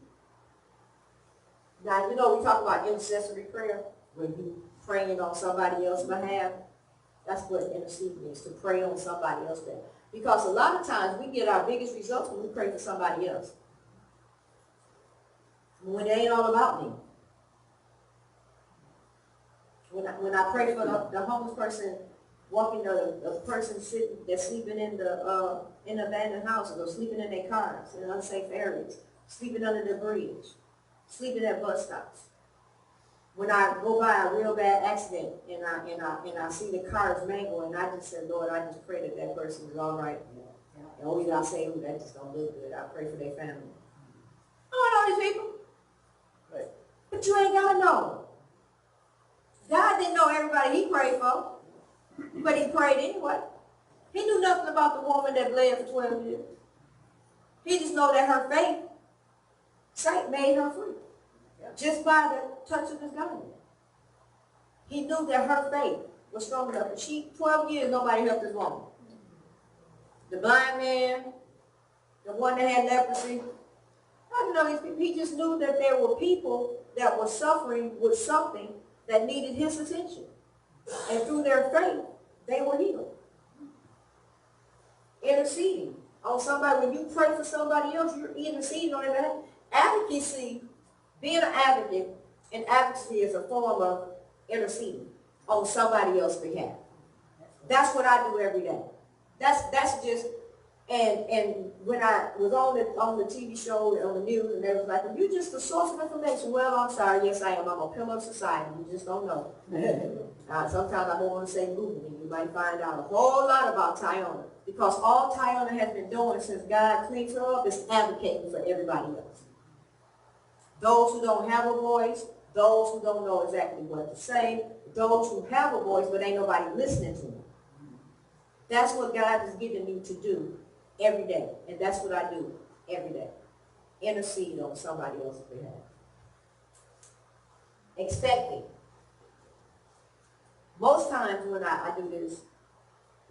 Now, we talk about intercessory prayer, when you praying on somebody else's behalf. That's what intercede means, to pray on somebody else's behalf. Because a lot of times we get our biggest results when we pray for somebody else. When it ain't all about me. When I pray for the homeless person walking, the person that's sleeping in abandoned houses or sleeping in their cars in unsafe areas, sleeping under the bridge, sleeping at bus stops. When I go by a real bad accident and I see the cars mangling, I just say, Lord, I just pray that person is all right. And only I say, that just don't look good. I pray for their family. I don't know these people. Right. But you ain't got to know. God didn't know everybody he prayed for, but he prayed anyway. He knew nothing about the woman that bled for 12 years. He just know that her faith made her free. Just by the touch of his garment. He knew that her faith was strong enough. And 12 years, nobody helped this woman. The blind man, the one that had leprosy. I don't know these people. He just knew that there were people that were suffering with something that needed his attention. And through their faith, they were healed. Interceding on somebody. When you pray for somebody else, you're interceding on their behalf. Advocacy. Being an advocate and advocacy is a form of interceding on somebody else's behalf. That's what I do every day. That's just, and when I was on the TV show, on the news, and they was like, you're just a source of information. Well, I'm sorry, yes I am. I'm a pillar of society. You just don't know. Sometimes I don't want to say movement. You might find out a whole lot about Tyonna. Because all Tyonna has been doing since God cleaned her up is advocating for everybody else. Those who don't have a voice, those who don't know exactly what to say, those who have a voice but ain't nobody listening to them. That's what God has given me to do every day. And that's what I do every day. Intercede on somebody else's behalf. Expecting. Most times when I do this,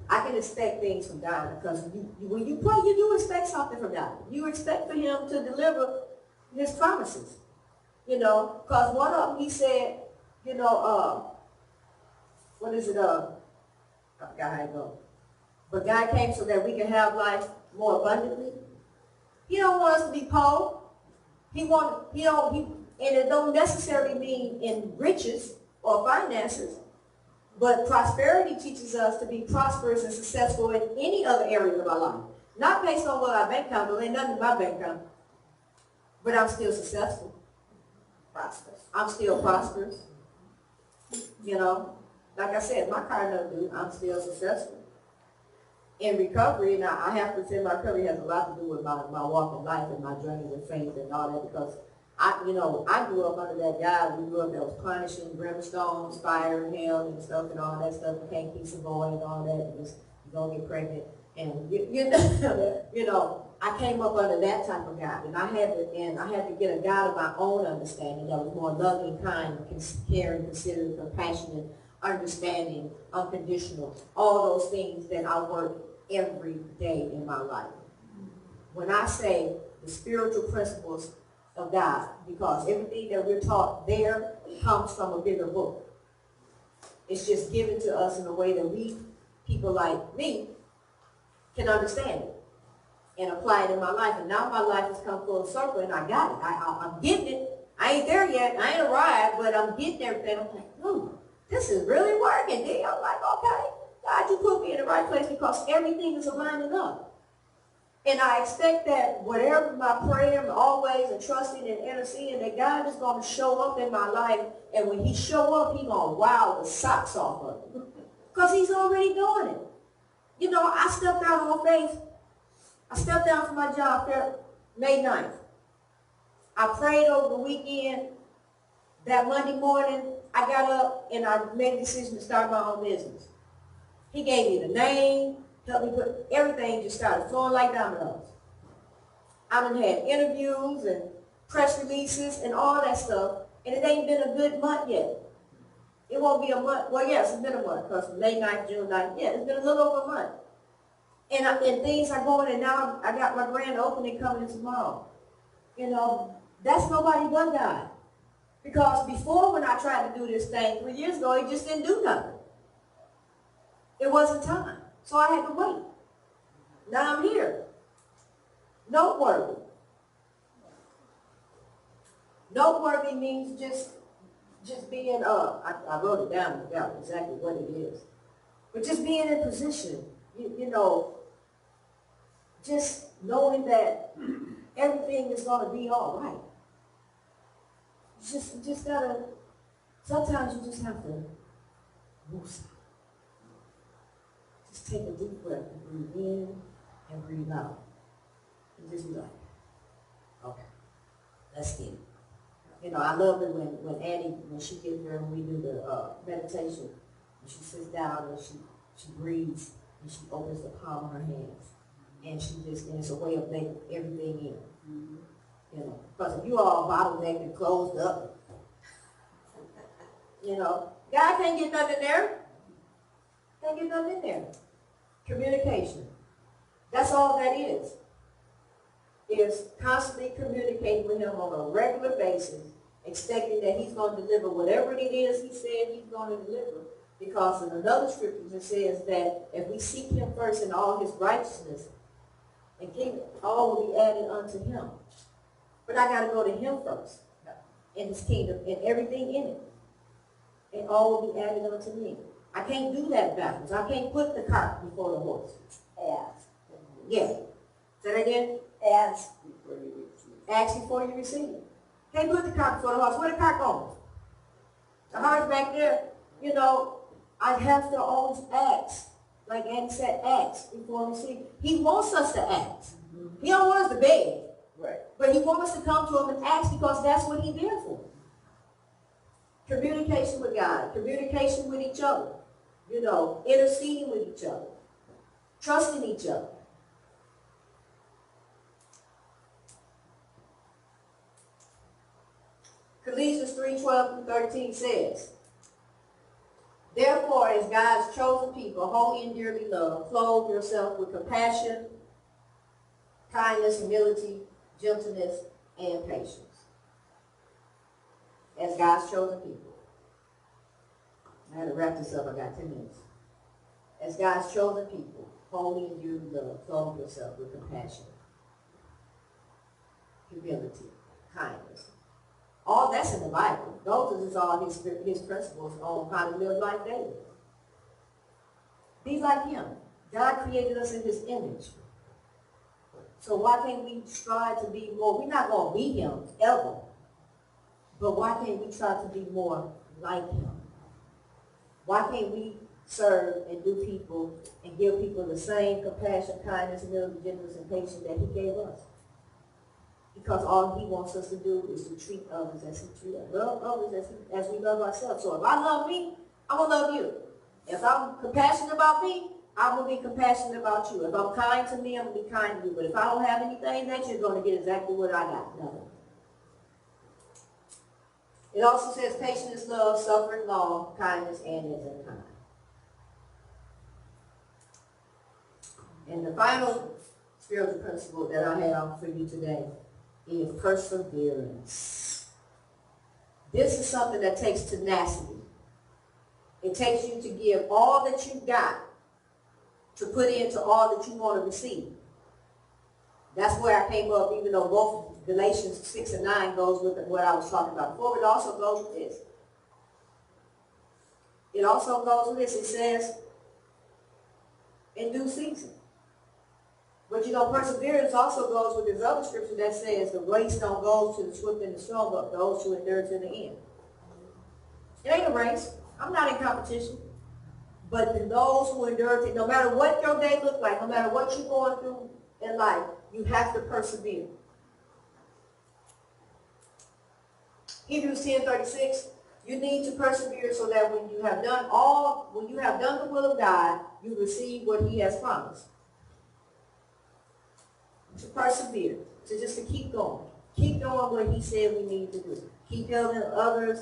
I can expect things from God because when you pray, you do expect something from God. You expect for him to deliver his promises. You know, because one of them, he said, you know, what is it, I forgot how it goes. But God came so that we can have life more abundantly. He don't want us to be poor. And it don't necessarily mean in riches or finances, but prosperity teaches us to be prosperous and successful in any other area of our life. Not based on what our bank account, there ain't nothing in my bank account. But I'm still successful. Prosperous. I'm still prosperous. You know, like I said, my car doesn't do, I'm still successful. In recovery, and I have to say my recovery has a lot to do with my walk in life and my journey with faith and all that, because I grew up under that guy. We grew up that was punishing, brimstones, fire, and hell, and stuff, and all that stuff. You can't kiss a boy and all that, and just you're gonna get pregnant. And you know, I came up under that type of God, and I had to get a God of my own understanding that was more loving, kind, caring, considerate, compassionate, understanding, unconditional, all those things that I work every day in my life. When I say the spiritual principles of God, because everything that we're taught there comes from a bigger book. It's just given to us in a way that we, people like me, can understand it and apply it in my life. And now my life has come full circle and I got it. I'm getting it. I ain't there yet. I ain't arrived, but I'm getting everything. I'm like, this is really working. Then I'm like, okay, God, you put me in the right place because everything is aligning up. And I expect that whatever my prayer, always and trusting and interceding, that God is going to show up in my life. And when he show up, he's going to wow the socks off of it. Because he's already doing it. You know, I stepped out on faith. I stepped down from my job May 9th. I prayed over the weekend. That Monday morning, I got up and I made a decision to start my own business. He gave me the name, helped me put everything, just started flowing like dominoes. I done had interviews and press releases and all that stuff, and it ain't been a good month yet. It won't be a month. Well, yes, it's been a month, because May 9th, June 9th, yeah, it's been a little over a month. And things are going, and now I got my grand opening coming tomorrow. You know, that's nobody but God. Because before, when I tried to do this thing 3 years ago, it just didn't do nothing. It wasn't time. So I had to wait. Now I'm here. Noteworthy. Noteworthy means just being, I wrote it down about exactly what it is. But just being in position, you know, just knowing that everything is going to be all right. You just gotta, sometimes you just have to move. Just take a deep breath and breathe in and breathe out. And just be like, okay, let's get it. You know, I love it when Annie, when she gets there and we do the meditation, and she sits down and she breathes and she opens the palm of her hands. And and it's a way of letting everything in. Mm-hmm. You know, because if you all bottlenecked and closed up, you know, God can't get nothing there. Can't get nothing in there. Communication. That's all that is. Is constantly communicating with him on a regular basis, expecting that he's going to deliver whatever it is he said he's going to deliver. Because in another scripture it says that if we seek him first in all his righteousness, and all will be added unto him. But I got to go to him first, in his kingdom, and everything in it. And all will be added unto me. I can't do that backwards. I can't put the cart before the horse. Ask. Yeah. Say that again? Ask before you receive. Ask before you receive. Can't put the cart before the horse. Where the cart going? The horse back there. You know, I have to always ask. Like Andy said, ask before we receive. He wants us to ask. Mm-hmm. He don't want us to beg. Right. But he wants us to come to him and ask because that's what he's there for. Communication with God, communication with each other, you know, interceding with each other, trusting each other. Ephesians 3:12-13 says, therefore, as God's chosen people, holy and dearly loved, clothe yourself with compassion, kindness, humility, gentleness, and patience. as God's chosen people. I had to wrap this up. I got 10 minutes. As God's chosen people, holy and endued love, clothe yourself with compassion, humility, kindness. All that's in the Bible. Those are just all his principles on how to live life daily. Be like him. God created us in his image. So why can't we strive to be more? We're not going to be him, ever. But why can't we try to be more like him? Why can't we serve and do people and give people the same compassion, kindness, humility, gentleness, and patience that he gave us? Because all he wants us to do is to treat others as he treats us. Love others as we love ourselves. So if I love me, I'm going to love you. If I'm compassionate about me, I will be compassionate about you. If I'm kind to me, I'm going to be kind to you. But if I don't have anything, then you're going to get exactly what I got. No. It also says patience is love, suffering long, kindness, and is kind. And the final spiritual principle that I have for you today is perseverance. This is something that takes tenacity. It takes you to give all that you got to put into all that you want to receive. That's where I came up, even though both Galatians 6 and 9 goes with what I was talking about before, but it also goes with this. It also goes with this. It says, in due season. But you know, perseverance also goes with this other scripture that says the race don't go to the swift and the strong, but those who endure to the end. It ain't a race. I'm not in competition. But those who endure to, no matter what your day looks like, no matter what you're going through in life, you have to persevere. Hebrews 10:36, you need to persevere so that when you have done the will of God, you receive what he has promised. To persevere, to keep going. Keep doing what he said we need to do. Keep helping others.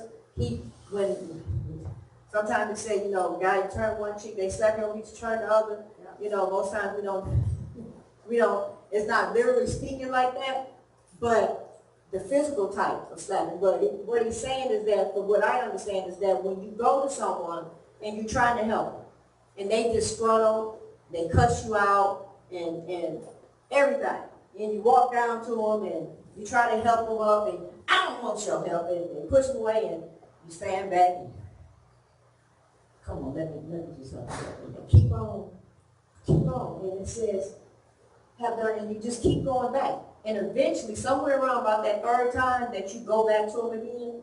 Sometimes they say, God, turn one cheek, they slap your cheek, turn the other. Most times we don't, it's not literally speaking like that, but the physical type of slapping. But what he's saying is that, from what I understand, is that when you go to someone and you're trying to help them, and they disgruntled, they cuss you out, and everything, and you walk down to them and you try to help them up, and I don't want your help, and push them away, and you stand back and come on, let me do something. And keep on. And it says, have done, and you just keep going back. And eventually, somewhere around about that third time that you go back to them again,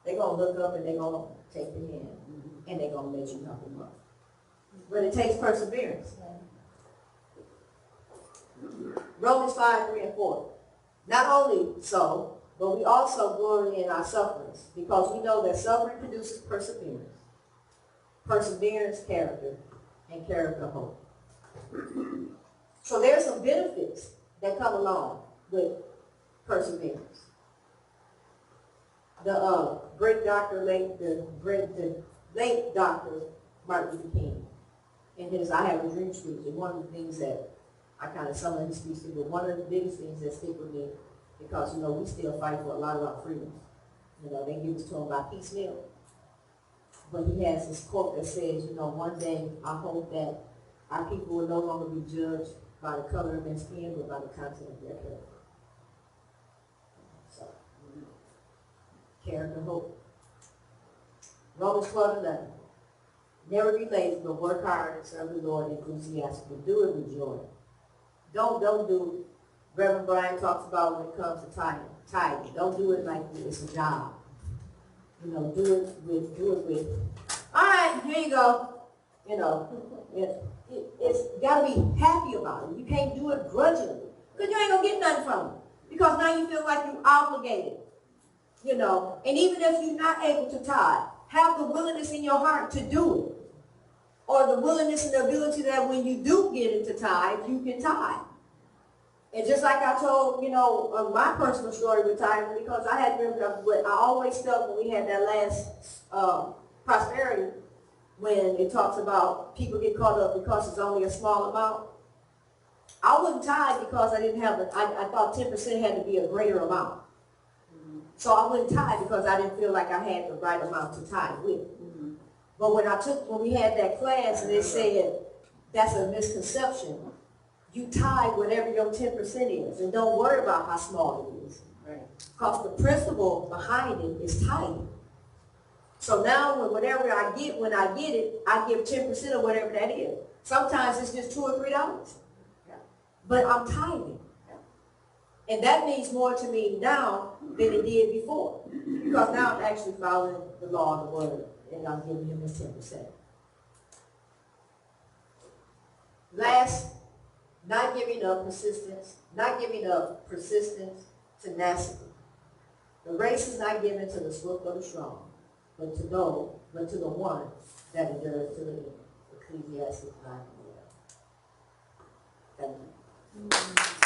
they're going to look up and they're going to take your hand. And they're going to let you help them up. But it takes perseverance. Romans 5:3-4. Not only so, but we also glory in our sufferings, because we know that suffering produces perseverance. Perseverance, character, and character, hope. So there's some benefits that come along with perseverance. The late Dr. Martin Luther King, in his "I Have a Dream" speech, and one of the things that I kind of some of his speeches, but one of the biggest things that stick with me, because we still fight for a lot of our freedoms. They give us to him by piecemeal. But he has this quote that says, one day I hope that our people will no longer be judged by the color of their skin, but by the content of their character. So, character, hope. Romans 12:11. Never be lazy, but work hard and serve the Lord enthusiastically. Do it with joy. Don't do. Reverend Brian talks about when it comes to tithing. Don't do it like it's a job. Do it with. All right, here you go. It's got to be happy about it. You can't do it grudgingly, because you ain't gonna get nothing from it. Because now you feel like you're obligated. And even if you're not able to tithe, have the willingness in your heart to do it, or the willingness and the ability that when you do get into tithe, you can tithe. And just like I told, my personal story with tithing, because I had I always felt when we had that last prosperity, when it talks about people get caught up because it's only a small amount. I wouldn't tithe because I didn't have I thought 10% had to be a greater amount. So I wouldn't tithe because I didn't feel like I had the right amount to tithe with. But when we had that class and they said, that's a misconception, you tithe whatever your 10% is, and don't worry about how small it is. Right. Because the principle behind it is tithing. So now whatever I get, when I get it, I give 10% of whatever that is. Sometimes it's just $2 or $3. Yeah. But I'm tithing. And that means more to me now than it did before. Because now I'm actually following the law of the word, and I'm giving him his 10%. Last, not giving up persistence, tenacity. The race is not given to the swift or the strong, but to the one that endures to the end. Ecclesiastes 9:11. Thank you.